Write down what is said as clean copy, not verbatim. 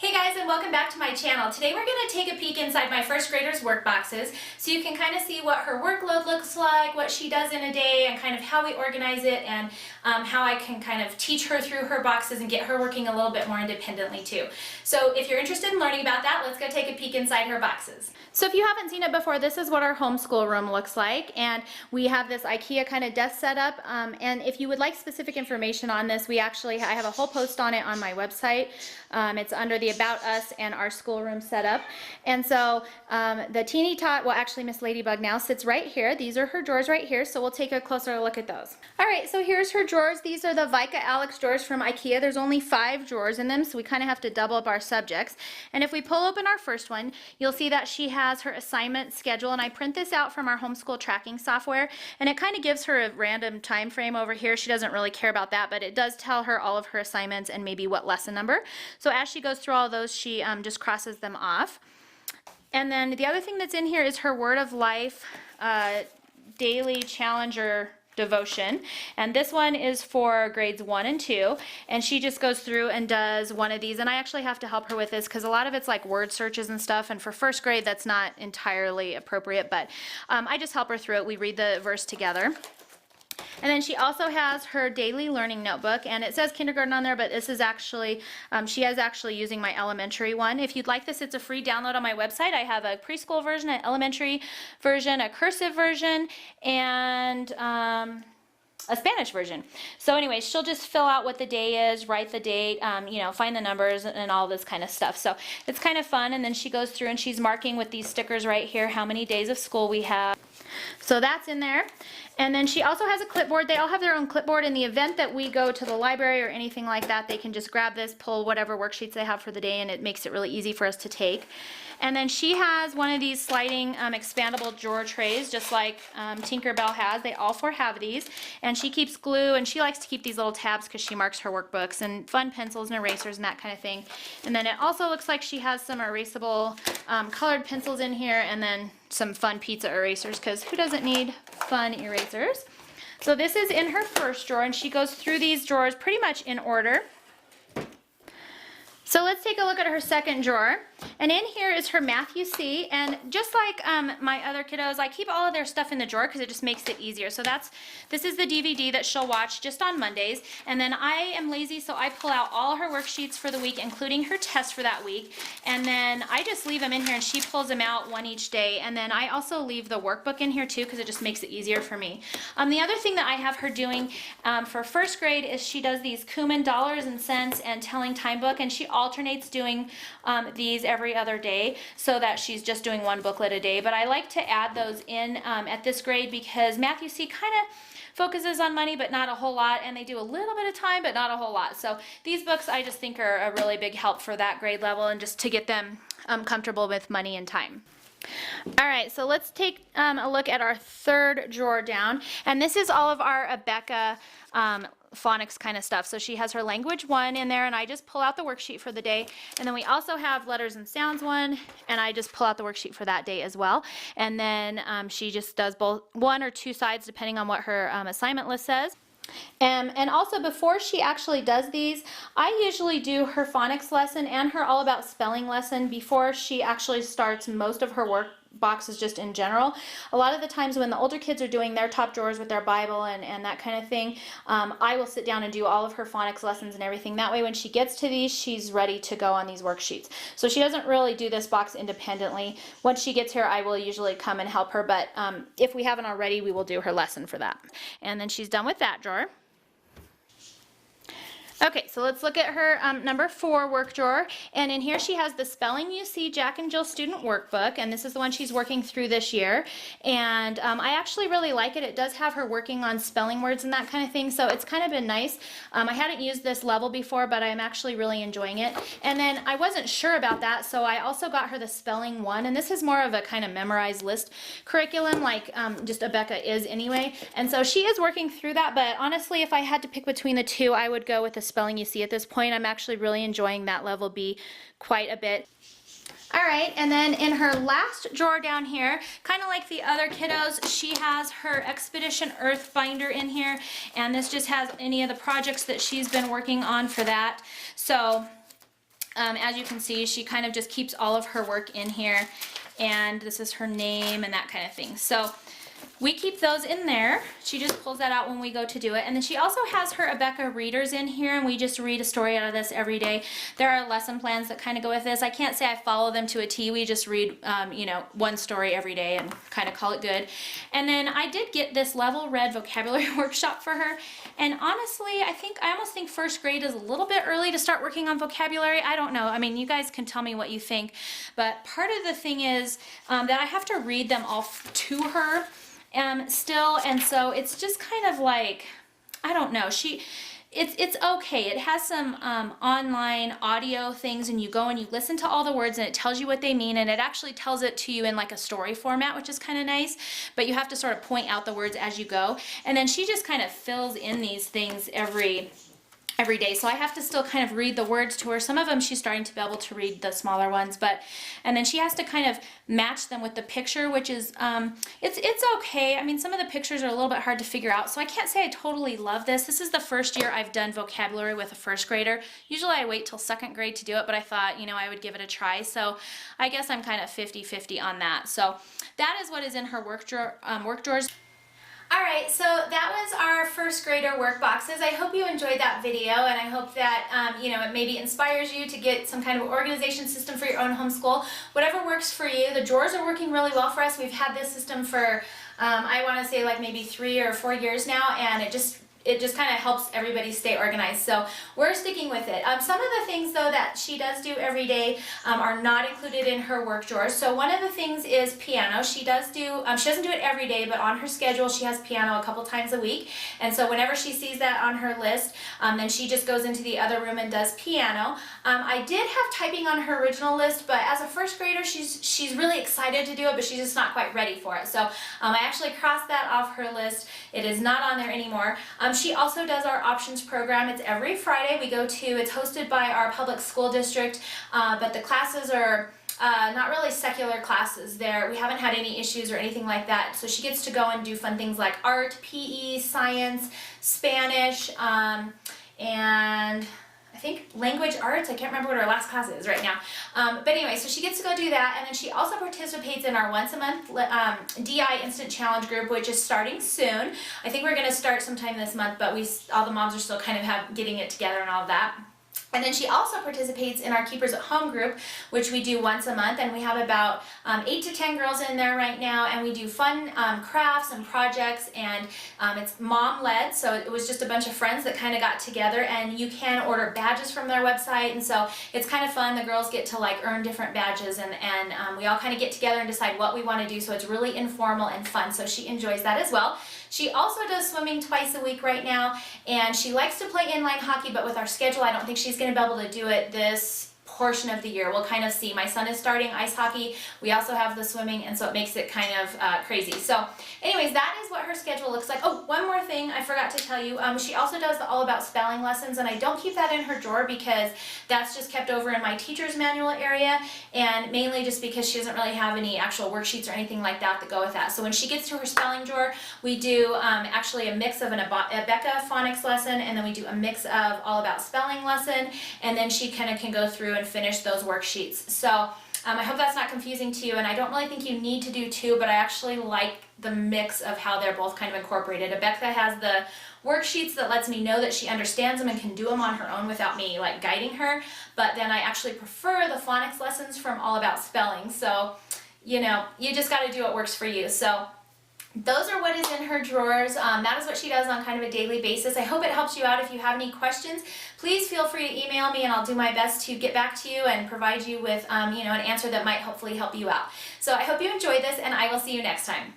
Hey guys, and welcome back to my channel. Today we're going to take a peek inside my first graders' work boxes so you can kind of see what her workload looks like, what she does in a day, and kind of how we organize it, and how I can kind of teach her through her boxes and get her working a little bit more independently too. So if you're interested in learning about that, let's go take a peek inside her boxes. So if you haven't seen it before, this is what our homeschool room looks like, and we have this IKEA kind of desk setup, and if you would like specific information on this, I have a whole post on it on my website. It's under the About Us and our schoolroom setup. And so the teeny tot, well actually Miss Ladybug now sits right here. These are her drawers right here, so we'll take a closer look at those. Alright, so here's her drawers. These are the Vika Alex drawers from IKEA. There's only 5 drawers in them, so we kind of have to double up our subjects. And if we pull open our first one, you'll see that she has her assignment schedule, and I print this out from our homeschool tracking software, and it kind of gives her a random time frame over here. She doesn't really care about that, but it does tell her all of her assignments and maybe what lesson number. So as she goes through all those, she just crosses them off. And then the other thing that's in here is her Word of Life daily challenger devotion, and this one is for grades 1 and 2, and she just goes through and does one of these, and I actually have to help her with this because a lot of it's like word searches and stuff, and for first grade that's not entirely appropriate, but I just help her through it. We read the verse together. And then she also has her daily learning notebook, and it says kindergarten on there, but this is actually, she is actually using my elementary one. If you'd like this, it's a free download on my website. I have a preschool version, an elementary version, a cursive version, and a Spanish version. So anyways, she'll just fill out what the day is, write the date, find the numbers and all this kind of stuff. So it's kind of fun, and then she goes through and she's marking with these stickers right here how many days of school we have. So that's in there. And then she also has a clipboard. They all have their own clipboard. In the event that we go to the library or anything like that, they can just grab this, pull whatever worksheets they have for the day, and it makes it really easy for us to take. And then she has one of these sliding expandable drawer trays, just like Tinkerbell has. They all 4 have these. And she keeps glue, and she likes to keep these little tabs because she marks her workbooks, and fun pencils and erasers and that kind of thing. And then it also looks like she has some erasable colored pencils in here, and then some fun pizza erasers, because who doesn't need fun erasers? So this is in her first drawer, and she goes through these drawers pretty much in order. So let's take a look at her second drawer. And in here is her Math You See, and just like my other kiddos, I keep all of their stuff in the drawer because it just makes it easier. So this is the DVD that she'll watch just on Mondays, and then I am lazy, so I pull out all her worksheets for the week, including her test for that week, and then I just leave them in here, and she pulls them out one each day. And then I also leave the workbook in here too because it just makes it easier for me. The other thing that I have her doing for first grade is she does these Cumin dollars and cents and telling time book, and she alternates doing these every other day so that she's just doing one booklet a day. But I like to add those in at this grade because Math You See kind of focuses on money but not a whole lot, and they do a little bit of time but not a whole lot. So these books I just think are a really big help for that grade level and just to get them comfortable with money and time. Alright, so let's take a look at our third drawer down, and this is all of our Becca Phonics kind of stuff. So she has her language 1 in there, and I just pull out the worksheet for the day. And then we also have letters and sounds 1, and I just pull out the worksheet for that day as well. And then she just does both 1 or 2 sides depending on what her assignment list says. And also before she actually does these, I usually do her phonics lesson and her all about spelling lesson before she actually starts most of her work boxes just in general. A lot of the times when the older kids are doing their top drawers with their Bible and that kind of thing, I will sit down and do all of her phonics lessons and everything. That way when she gets to these, she's ready to go on these worksheets. So she doesn't really do this box independently. Once she gets here, I will usually come and help her, but if we haven't already, we will do her lesson for that. And then she's done with that drawer. Okay, so let's look at her number 4 work drawer, and in here she has the Spelling You See Jack and Jill Student Workbook, and this is the one she's working through this year, and I actually really like it. It does have her working on spelling words and that kind of thing, so it's kind of been nice. I hadn't used this level before, but I'm actually really enjoying it. And then I wasn't sure about that, so I also got her the Spelling 1, and this is more of a kind of memorized list curriculum like just a Becca is anyway, and so she is working through that, but honestly if I had to pick between the two, I would go with the Spelling You See at this point. I'm actually really enjoying that level B quite a bit. Alright, and then in her last drawer down here, kind of like the other kiddos, she has her Expedition Earth binder in here, and this just has any of the projects that she's been working on for that. So As you can see, she kind of just keeps all of her work in here, and this is her name and that kind of thing. So we keep those in there. She just pulls that out when we go to do it. And then she also has her Becca readers in here, and we just read a story out of this every day. There are lesson plans that kind of go with this. I can't say I follow them to a T. We just read, you know, one story every day and kind of call it good. And then I did get this Level Red vocabulary workshop for her. And honestly, I almost think first grade is a little bit early to start working on vocabulary. I don't know. I mean, you guys can tell me what you think. But part of the thing is that I have to read them all to her still, and so it's just kind of like, I don't know, it's okay. It has some online audio things, and you go and you listen to all the words, and it tells you what they mean, and it actually tells it to you in like a story format, which is kind of nice, but you have to sort of point out the words as you go. And then she just kind of fills in these things every day, so I have to still kind of read the words to her. Some of them she's starting to be able to read, the smaller ones, and then she has to kind of match them with the picture, which is it's okay. I mean, some of the pictures are a little bit hard to figure out, so I can't say I totally love this. This is the first year I've done vocabulary with a first grader. Usually I wait till second grade to do it, but I thought, you know, I would give it a try, so I guess I'm kind of 50-50 on that. So that is what is in her work drawers. Alright, so that was our first grader work boxes. I hope you enjoyed that video, and I hope that you know, it maybe inspires you to get some kind of organization system for your own homeschool. Whatever works for you. The drawers are working really well for us. We've had this system for I want to say like maybe 3 or 4 years now, and it just kind of helps everybody stay organized. So we're sticking with it. Some of the things though that she does do every day are not included in her work drawers. So one of the things is piano. She does do, she doesn't do it every day, but on her schedule she has piano a couple times a week. And so whenever she sees that on her list, then she just goes into the other room and does piano. I did have typing on her original list, but as a first grader she's really excited to do it, but she's just not quite ready for it. So I actually crossed that off her list. It is not on there anymore. She also does our options program. It's every Friday. We go to, it's hosted by our public school district, but the classes are not really secular classes there. We haven't had any issues or anything like that. So she gets to go and do fun things like art, PE, science, Spanish, and I think language arts. I can't remember what our last class is right now. But anyway, so she gets to go do that, and then she also participates in our once a month DI Instant Challenge group, which is starting soon. I think we're going to start sometime this month, but all the moms are still kind of getting it together and all of that. And then she also participates in our Keepers at Home group, which we do once a month, and we have about 8 to 10 girls in there right now, and we do fun crafts and projects, and it's mom-led, so it was just a bunch of friends that kind of got together, and you can order badges from their website, and so it's kind of fun. The girls get to like earn different badges, and we all kind of get together and decide what we want to do, so it's really informal and fun, so she enjoys that as well. She also does swimming twice a week right now, and she likes to play inline hockey, but with our schedule I don't think she's going to be able to do it this portion of the year. We'll kind of see. My son is starting ice hockey. We also have the swimming, and so it makes it kind of crazy. So anyways, that is what her schedule looks like. Oh, one more thing I forgot to tell you. She also does the All About Spelling lessons, and I don't keep that in her drawer because that's just kept over in my teacher's manual area, and mainly just because she doesn't really have any actual worksheets or anything like that go with that. So when she gets to her spelling drawer, we do actually a mix of a Becca Phonics lesson, and then we do a mix of All About Spelling lesson, and then she kind of can go through and finish those worksheets. So I hope that's not confusing to you, and I don't really think you need to do two, but I actually like the mix of how they're both kind of incorporated. Becca has the worksheets that lets me know that she understands them and can do them on her own without me like guiding her, but then I actually prefer the phonics lessons from All About Spelling. So, you know, you just got to do what works for you. So those are what is in her drawers. That is what she does on kind of a daily basis. I hope it helps you out. If you have any questions, please feel free to email me, and I'll do my best to get back to you and provide you with you know, an answer that might hopefully help you out. So I hope you enjoyed this, and I will see you next time.